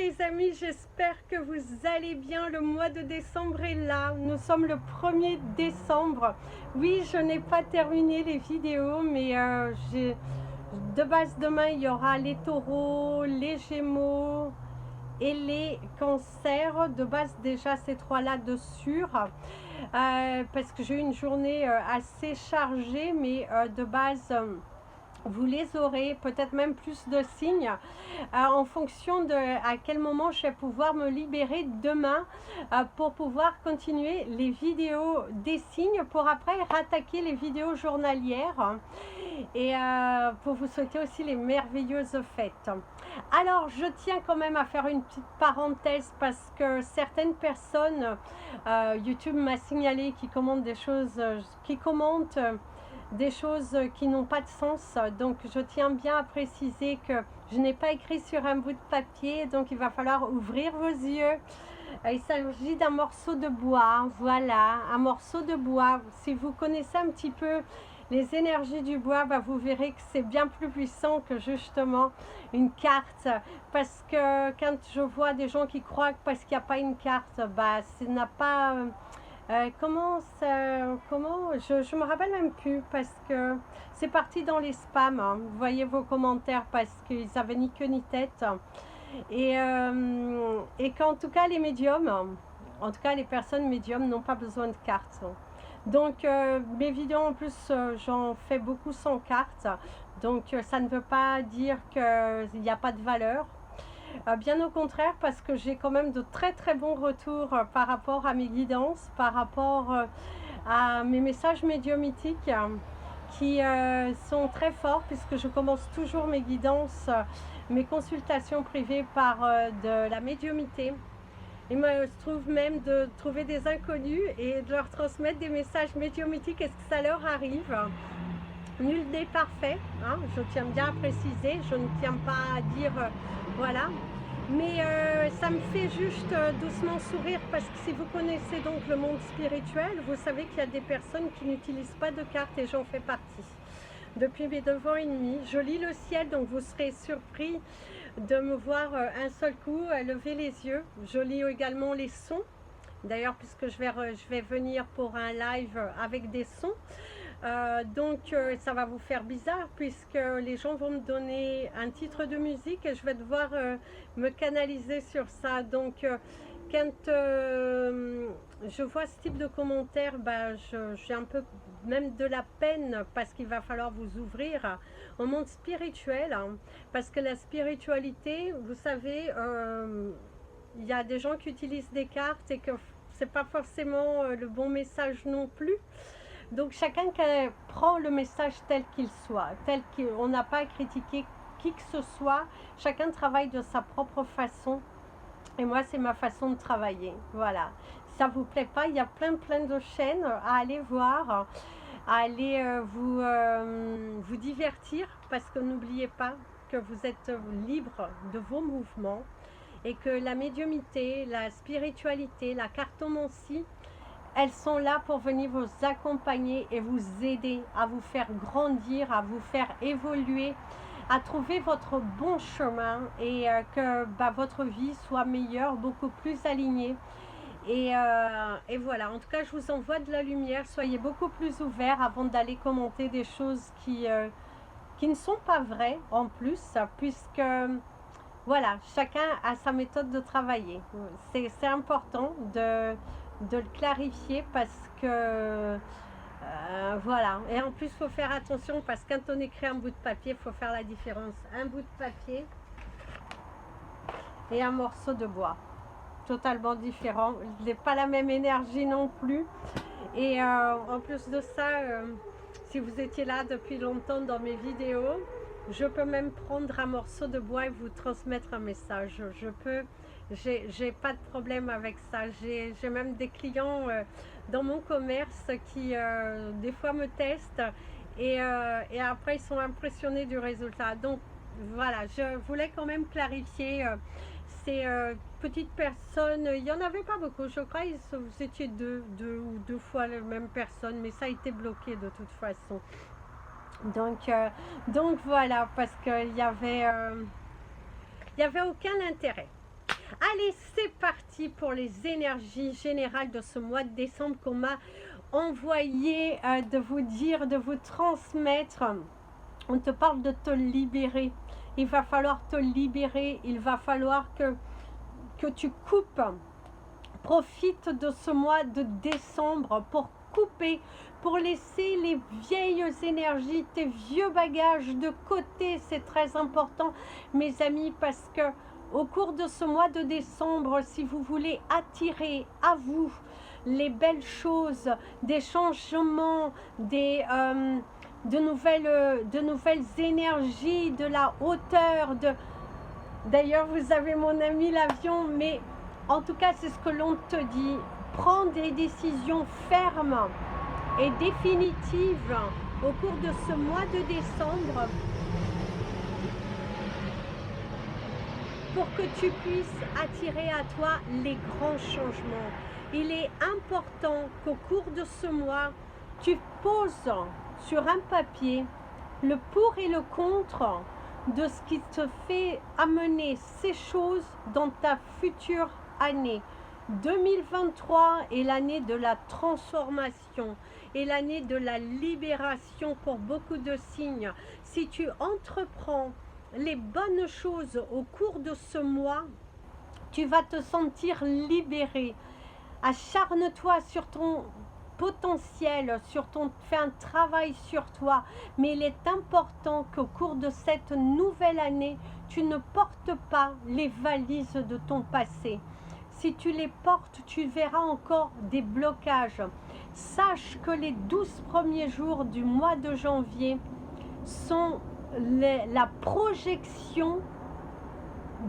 les amis, j'espère que vous allez bien. Le mois de décembre est là. Nous sommes le 1er décembre. Oui, je n'ai pas terminé les vidéos, mais de base demain, il y aura les taureaux, les gémeaux et les cancers. De base déjà ces trois-là de sûr. Parce que j'ai eu une journée assez chargée, mais de base... vous les aurez, peut-être même plus de signes en fonction de à quel moment je vais pouvoir me libérer demain pour pouvoir continuer les vidéos des signes pour après rattaquer les vidéos journalières et pour vous souhaiter aussi les merveilleuses fêtes. Alors je tiens quand même à faire une petite parenthèse parce que certaines personnes, YouTube m'a signalé qui commentent des choses, des choses qui n'ont pas de sens, donc je tiens bien à préciser que je n'ai pas écrit sur un bout de papier, donc il va falloir ouvrir vos yeux. Il s'agit d'un morceau de bois, voilà, un morceau de bois. Si vous connaissez un petit peu les énergies du bois, vous verrez que c'est bien plus puissant que justement une carte, parce que quand je vois des gens qui croient que parce qu'il n'y a pas une carte, ça n'a pas... comment je me rappelle même plus parce que c'est parti dans les spams, hein. Vous voyez vos commentaires parce qu'ils avaient ni queue ni tête et qu'en tout cas les médiums, en tout cas les personnes médiums n'ont pas besoin de cartes. Donc mes vidéos en plus j'en fais beaucoup sans carte, donc ça ne veut pas dire qu'il n'y a pas de valeur. Bien au contraire, parce que j'ai quand même de très très bons retours par rapport à mes guidances, par rapport à mes messages médiumnitiques qui sont très forts, puisque je commence toujours mes guidances, mes consultations privées par de la médiumité. Il me trouve même de trouver des inconnus et de leur transmettre des messages médiumitiques. Est-ce que ça leur arrive? Nul n'est parfait, hein, je tiens bien à préciser, je ne tiens pas à dire voilà, mais ça me fait juste doucement sourire parce que si vous connaissez donc le monde spirituel, vous savez qu'il y a des personnes qui n'utilisent pas de cartes et j'en fais partie. Depuis mes 9 ans et demi, je lis le ciel, donc vous serez surpris de me voir un seul coup lever les yeux. Je lis également les sons, d'ailleurs puisque je vais venir pour un live avec des sons. Donc ça va vous faire bizarre puisque les gens vont me donner un titre de musique et je vais devoir me canaliser sur ça. Donc quand je vois ce type de commentaires, j'ai un peu même de la peine parce qu'il va falloir vous ouvrir au monde spirituel, hein, parce que la spiritualité, vous savez, il y a des gens qui utilisent des cartes et que c'est pas forcément le bon message non plus. Donc chacun prend le message tel qu'il soit, tel qu'on n'a pas à critiquer qui que ce soit, chacun travaille de sa propre façon et moi c'est ma façon de travailler, voilà. Si ça vous plaît pas, il y a plein de chaînes à aller voir, à aller vous divertir parce que n'oubliez pas que vous êtes libre de vos mouvements et que la médiumité, la spiritualité, la cartomancie, elles sont là pour venir vous accompagner et vous aider à vous faire grandir, à vous faire évoluer, à trouver votre bon chemin et que votre vie soit meilleure, beaucoup plus alignée. Et voilà, en tout cas, je vous envoie de la lumière. Soyez beaucoup plus ouverts avant d'aller commenter des choses qui ne sont pas vraies en plus, puisque... voilà, chacun a sa méthode de travailler. C'est important de le clarifier parce que voilà. Et en plus, il faut faire attention parce que quand on écrit un bout de papier, il faut faire la différence. Un bout de papier et un morceau de bois. Totalement différent. Il n'est pas la même énergie non plus. Et en plus de ça, si vous étiez là depuis longtemps dans mes vidéos, je peux même prendre un morceau de bois et vous transmettre un message. Je peux, j'ai pas de problème avec ça. J'ai même des clients dans mon commerce qui des fois me testent et après ils sont impressionnés du résultat. Donc voilà, je voulais quand même clarifier ces petites personnes. Il n'y en avait pas beaucoup, je crois que vous étiez deux ou deux fois la même personne, mais ça a été bloqué de toute façon. Donc voilà, parce qu'il y avait aucun intérêt. Allez, c'est parti pour les énergies générales de ce mois de décembre qu'on m'a envoyé de vous dire, de vous transmettre. On te parle de te libérer. Il va falloir te libérer. Il va falloir que tu coupes. Profite de ce mois de décembre pour couper, pour laisser les vieilles énergies, tes vieux bagages de côté. C'est très important, mes amis, parce que au cours de ce mois de décembre, si vous voulez attirer à vous les belles choses, des changements, de nouvelles énergies, de la hauteur. D'ailleurs, vous avez mon ami l'avion, mais en tout cas, c'est ce que l'on te dit. Prends des décisions fermes et définitives au cours de ce mois de décembre pour que tu puisses attirer à toi les grands changements. Il est important qu'au cours de ce mois, tu poses sur un papier le pour et le contre de ce qui te fait amener ces choses dans ta future année. 2023 est l'année de la transformation et l'année de la libération pour beaucoup de signes. Si tu entreprends les bonnes choses au cours de ce mois, tu vas te sentir libéré. Acharne-toi sur ton potentiel, fais un travail sur toi, mais il est important qu'au cours de cette nouvelle année, tu ne portes pas les valises de ton passé. Si tu les portes, tu verras encore des blocages. Sache que les 12 premiers jours du mois de janvier sont la projection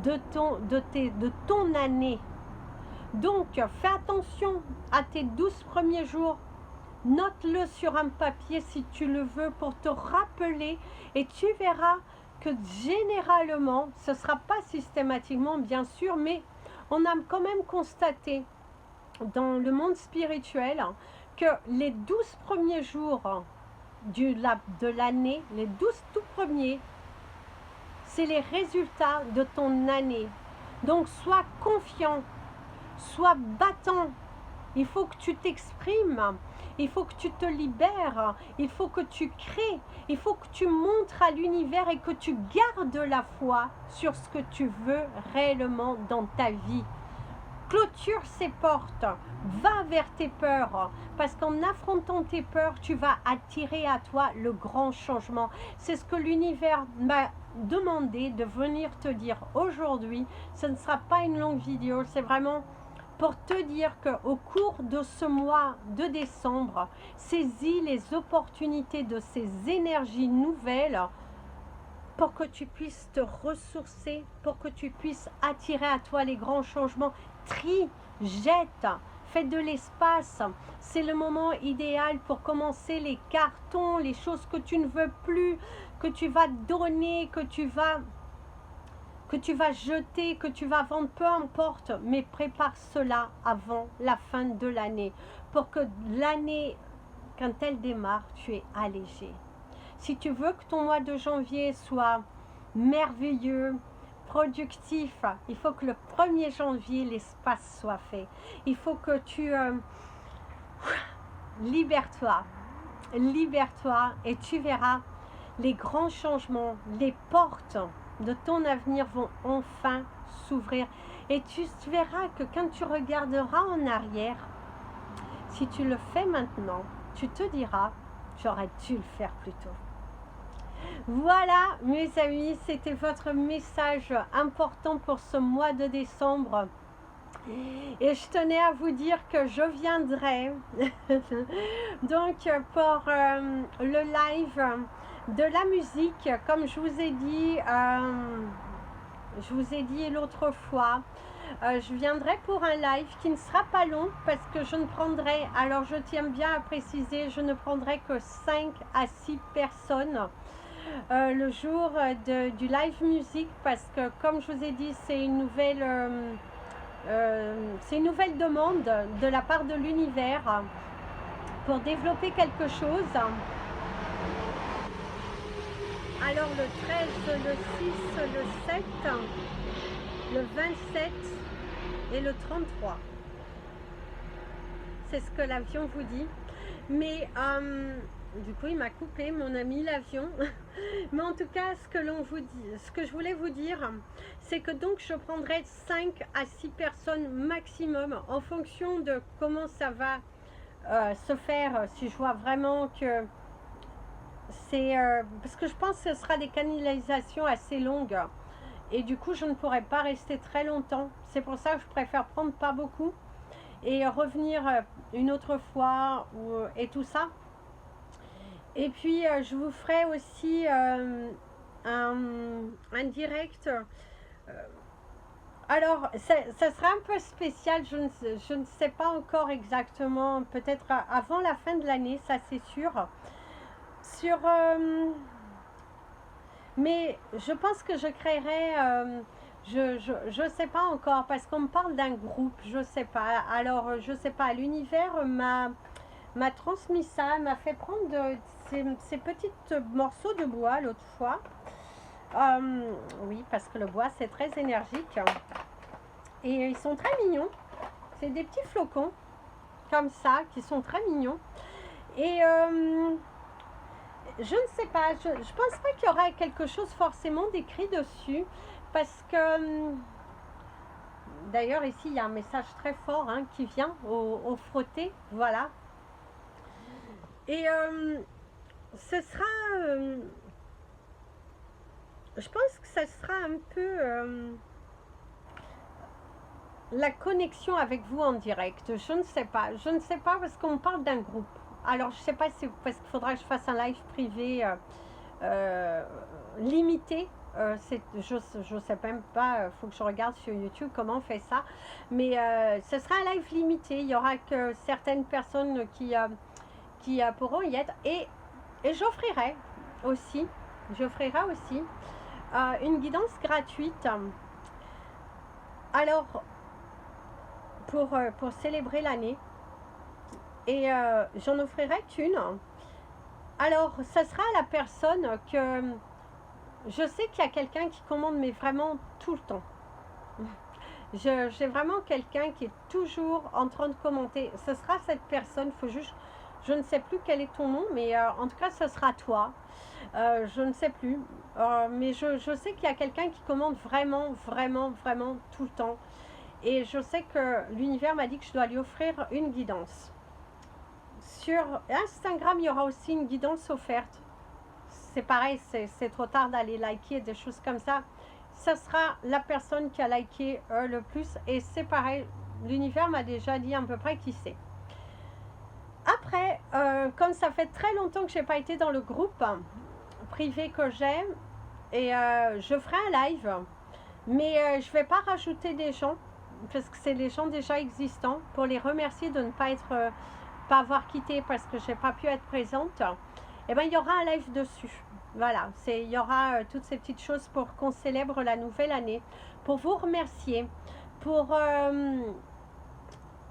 de ton année. Donc, fais attention à tes 12 premiers jours. Note-le sur un papier si tu le veux pour te rappeler et tu verras que généralement, ce ne sera pas systématiquement bien sûr, mais on a quand même constaté dans le monde spirituel que les 12 premiers jours de l'année, les 12 tout premiers, c'est les résultats de ton année. Donc, sois confiant, sois battant. Il faut que tu t'exprimes, il faut que tu te libères, il faut que tu crées, il faut que tu montres à l'univers et que tu gardes la foi sur ce que tu veux réellement dans ta vie. Clôture ces portes, va vers tes peurs, parce qu'en affrontant tes peurs, tu vas attirer à toi le grand changement. C'est ce que l'univers m'a demandé de venir te dire aujourd'hui. Ce ne sera pas une longue vidéo, c'est vraiment pour te dire qu'au cours de ce mois de décembre, saisis les opportunités de ces énergies nouvelles pour que tu puisses te ressourcer, pour que tu puisses attirer à toi les grands changements. Trie, jette, fais de l'espace. C'est le moment idéal pour commencer les cartons, les choses que tu ne veux plus, que tu vas donner, que tu vas jeter, que tu vas vendre, peu importe, mais prépare cela avant la fin de l'année pour que l'année, quand elle démarre, tu es allégé. Si tu veux que ton mois de janvier soit merveilleux, productif, il faut que le 1er janvier, l'espace soit fait. Il faut que tu libère-toi et tu verras les grands changements, les portes de ton avenir vont enfin s'ouvrir. Et tu verras que quand tu regarderas en arrière, si tu le fais maintenant, tu te diras, j'aurais dû le faire plus tôt. Voilà, mes amis, c'était votre message important pour ce mois de décembre. Et je tenais à vous dire que je viendrai donc pour le live de la musique, comme je vous ai dit l'autre fois. Je viendrai pour un live qui ne sera pas long parce que je ne prendrai, alors je tiens bien à préciser, je ne prendrai que 5 à 6 personnes le jour du live musique, parce que comme je vous ai dit, c'est une nouvelle demande de la part de l'univers pour développer quelque chose. Alors le 13, le 6, le 7, le 27 et le 33. C'est ce que l'avion vous dit. Mais du coup, il m'a coupé, mon ami, l'avion. Mais en tout cas, ce que je voulais vous dire, c'est que donc je prendrai 5 à 6 personnes maximum en fonction de comment ça va se faire. Si je vois vraiment que c'est... parce que je pense que ce sera des canalisations assez longues. Et du coup, je ne pourrai pas rester très longtemps. C'est pour ça que je préfère prendre pas beaucoup et revenir une autre fois et tout ça. Et puis je vous ferai aussi un direct. Alors ça sera un peu spécial, je ne sais pas encore exactement, peut-être avant la fin de l'année, ça c'est sûr. Sur mais je pense que je créerai je sais pas encore parce qu'on me parle d'un groupe, je sais pas. Alors je sais pas, l'univers m'a transmis ça, m'a fait prendre ces petits morceaux de bois l'autre fois. Oui, parce que le bois c'est très énergique et ils sont très mignons. C'est des petits flocons comme ça qui sont très mignons. Et je ne sais pas, je pense pas qu'il y aura quelque chose forcément d'écrit dessus parce que d'ailleurs ici il y a un message très fort qui vient au frotté, voilà. Et ce sera je pense que ça sera un peu la connexion avec vous en direct. Je ne sais pas parce qu'on parle d'un groupe. Alors je ne sais pas si parce qu'il faudra que je fasse un live privé limité. Je ne sais même pas, il faut que je regarde sur YouTube comment on fait ça. Mais ce sera un live limité. Il n'y aura que certaines personnes qui pourront y être. Et j'offrirai aussi une guidance gratuite. Alors, pour célébrer l'année. Et j'en offrirai qu'une. Alors, ça sera la personne que je sais qu'il y a quelqu'un qui commande, mais vraiment tout le temps. J'ai vraiment quelqu'un qui est toujours en train de commenter. Ce sera cette personne, faut juste, je ne sais plus quel est ton nom, mais en tout cas, ce sera toi. Je ne sais plus. Mais je sais qu'il y a quelqu'un qui commande vraiment, vraiment, vraiment tout le temps. Et je sais que l'univers m'a dit que je dois lui offrir une guidance. Sur Instagram, il y aura aussi une guidance offerte. C'est pareil, c'est trop tard d'aller liker des choses comme ça. Ça sera la personne qui a liké le plus. Et c'est pareil, l'univers m'a déjà dit à peu près qui c'est. Après, comme ça fait très longtemps que je n'ai pas été dans le groupe privé que j'ai, et je ferai un live, mais je ne vais pas rajouter des gens, parce que c'est les gens déjà existants, pour les remercier de ne pas avoir quitté parce que je n'ai pas pu être présente. Et bien il y aura un live dessus. Voilà, il y aura toutes ces petites choses pour qu'on célèbre la nouvelle année, pour vous remercier, pour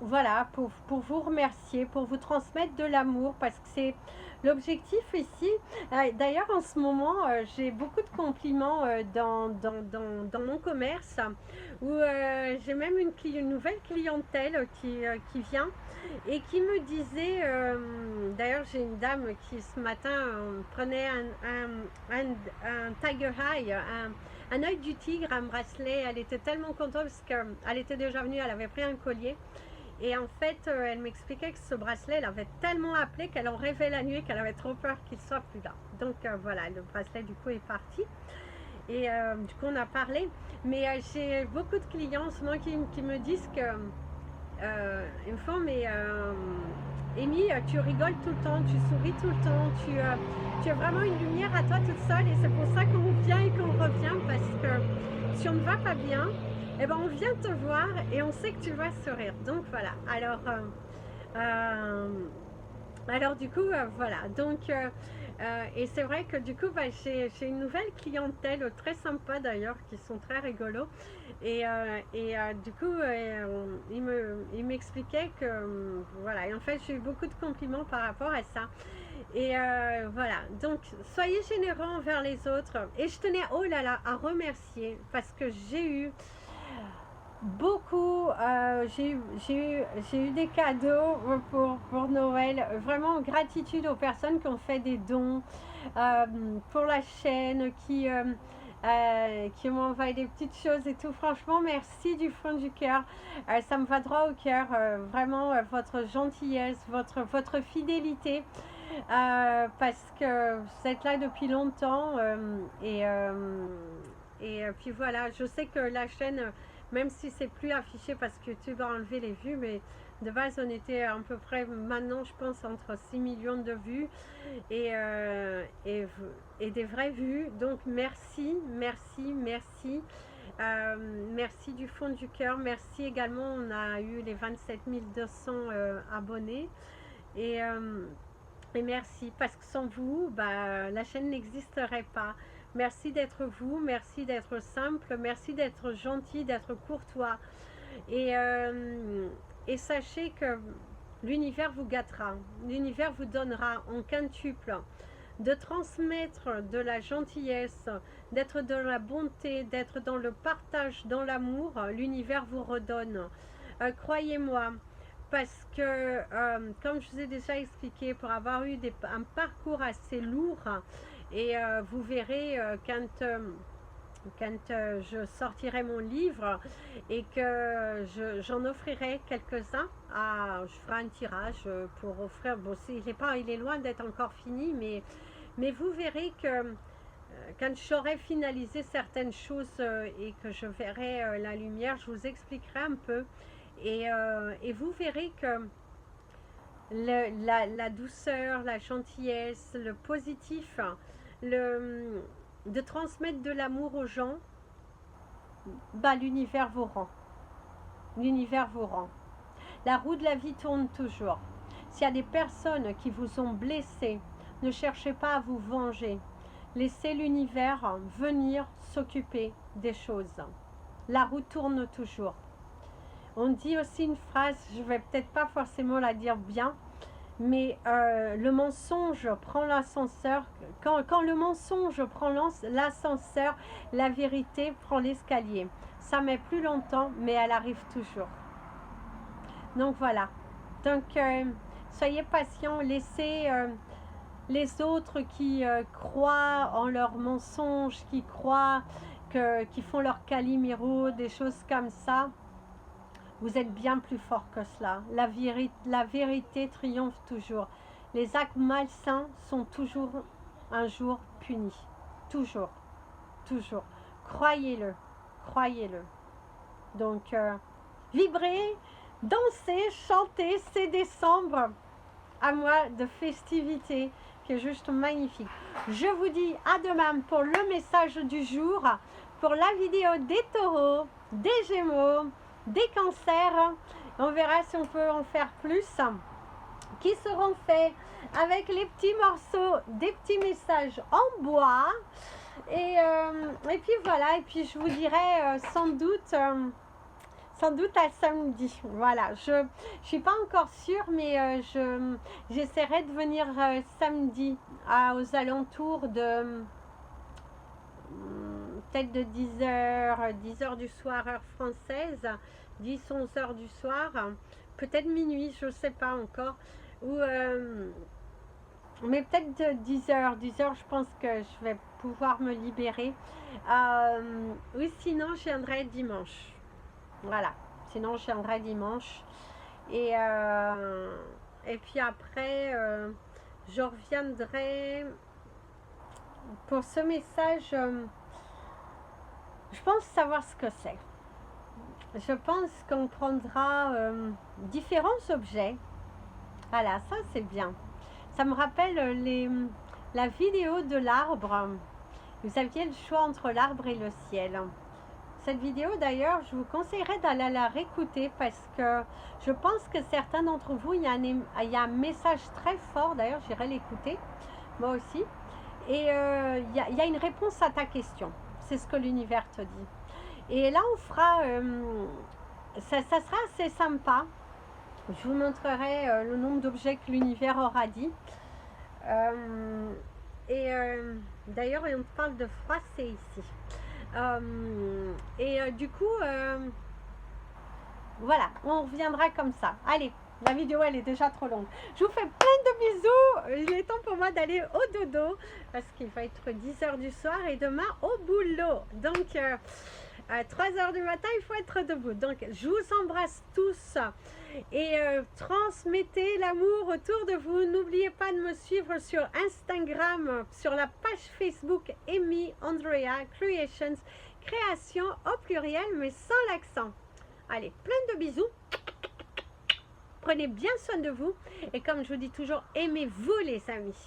voilà, pour vous remercier, pour vous transmettre de l'amour, parce que c'est l'objectif ici. D'ailleurs, en ce moment, j'ai beaucoup de compliments dans mon commerce, où j'ai même une nouvelle clientèle qui vient et qui me disait, d'ailleurs j'ai une dame qui ce matin prenait un tiger eye, un œil du tigre, un bracelet. Elle était tellement contente parce qu'elle était déjà venue, elle avait pris un collier. Et en fait, elle m'expliquait que ce bracelet, elle avait tellement appelé qu'elle en rêvait la nuit, qu'elle avait trop peur qu'il soit plus là. Donc voilà, le bracelet du coup est parti. Et du coup, on a parlé. Mais j'ai beaucoup de clients en ce moment qui me disent que ils me font, mais Amy, tu rigoles tout le temps, tu souris tout le temps, tu as vraiment une lumière à toi toute seule. Et c'est pour ça qu'on vient et qu'on revient, parce que si on ne va pas bien, eh ben on vient te voir et on sait que tu vas sourire. Donc voilà, alors du coup voilà, donc et c'est vrai que du coup j'ai une nouvelle clientèle très sympa d'ailleurs, qui sont très rigolos. Et du coup il m'expliquait que voilà, et en fait j'ai eu beaucoup de compliments par rapport à ça. Et voilà, donc soyez généreux envers les autres. Et je tenais, oh là là, à remercier, parce que j'ai eu j'ai eu des cadeaux pour Noël. Vraiment, gratitude aux personnes qui ont fait des dons pour la chaîne, qui m'ont envoyé des petites choses et tout. Franchement, merci du fond du cœur. Ça me va droit au cœur. Vraiment, votre gentillesse, votre fidélité. Parce que vous êtes là depuis longtemps. Et puis voilà, je sais que la chaîne, même si c'est plus affiché parce que YouTube a enlevé les vues, mais de base on était à peu près, maintenant je pense, entre 6 millions de vues et des vraies vues. Donc merci, merci, merci. Merci du fond du cœur. Merci également, on a eu les 27 200 abonnés. Et merci, parce que sans vous, bah, la chaîne n'existerait pas. Merci d'être vous, merci d'être simple, merci d'être gentil, d'être courtois. Et, et sachez que l'univers vous gâtera, l'univers vous donnera en quintuple. De transmettre de la gentillesse, d'être dans la bonté, d'être dans le partage, dans l'amour, l'univers vous redonne. Croyez-moi. Parce que, comme je vous ai déjà expliqué, pour avoir eu un parcours assez lourd, et vous verrez quand je sortirai mon livre et que j'en offrirai quelques-uns, je ferai un tirage pour offrir, bon, il est loin d'être encore fini, mais vous verrez que quand j'aurai finalisé certaines choses et que je verrai la lumière, je vous expliquerai un peu. Et vous verrez que la douceur, la gentillesse, le positif, de transmettre de l'amour aux gens, bah, l'univers vous rend. L'univers vous rend. La roue de la vie tourne toujours. S'il y a des personnes qui vous ont blessé, ne cherchez pas à vous venger. Laissez l'univers venir s'occuper des choses. La roue tourne toujours. On dit aussi une phrase, je ne vais peut-être pas forcément la dire bien, mais le mensonge prend l'ascenseur. Quand le mensonge prend l'ascenseur, la vérité prend l'escalier. Ça met plus longtemps, mais elle arrive toujours. Donc voilà. Donc soyez patients, laissez les autres qui croient en leurs mensonges, qui croient, qui font leur calimero, des choses comme ça. Vous êtes bien plus fort que cela. La vérité triomphe toujours. Les actes malsains sont toujours un jour punis. Toujours. Toujours. Croyez-le. Croyez-le. Donc, vibrez, dansez, chantez. C'est décembre. Un mois de festivité qui est juste magnifique. Je vous dis à demain pour le message du jour. Pour la vidéo des taureaux, des gémeaux, des cancers. On verra si on peut en faire plus, qui seront faits avec les petits morceaux des petits messages en bois. Et puis voilà, et puis je vous dirai sans doute à samedi. Voilà, je suis pas encore sûre, mais j'essaierai de venir samedi aux alentours de peut-être de 10h du soir heure française, 10-11h du soir, peut-être minuit, je ne sais pas encore, ou mais peut-être de 10h je pense que je vais pouvoir me libérer. Oui, sinon je viendrai dimanche. Voilà, sinon je viendrai dimanche. Et puis après, je reviendrai pour ce message. Je pense savoir ce que c'est. Je pense qu'on prendra différents objets. Voilà, ça c'est bien. Ça me rappelle la vidéo de l'arbre. Vous aviez le choix entre l'arbre et le ciel. Cette vidéo d'ailleurs, je vous conseillerais d'aller la réécouter parce que je pense que certains d'entre vous, il y a un message très fort. D'ailleurs, j'irai l'écouter, moi aussi. Et il y a une réponse à ta question. C'est ce que l'univers te dit. Et là, on fera... ça sera assez sympa. Je vous montrerai le nombre d'objets que l'univers aura dit. D'ailleurs, on parle de froisser ici. Du coup, Voilà, on reviendra comme ça. Allez, la vidéo elle est déjà trop longue. Je vous fais plein de bisous. Il est temps pour moi d'aller au dodo parce qu'il va être 10 h du soir et demain au boulot. Donc à 3 h du matin, il faut être debout. Donc je vous embrasse tous et transmettez l'amour autour de vous. N'oubliez pas de me suivre sur Instagram, sur la page Facebook Amy Andrea Creations, création au pluriel mais sans l'accent. Allez, plein de bisous. Prenez bien soin de vous. Et comme je vous dis toujours, aimez-vous les amis.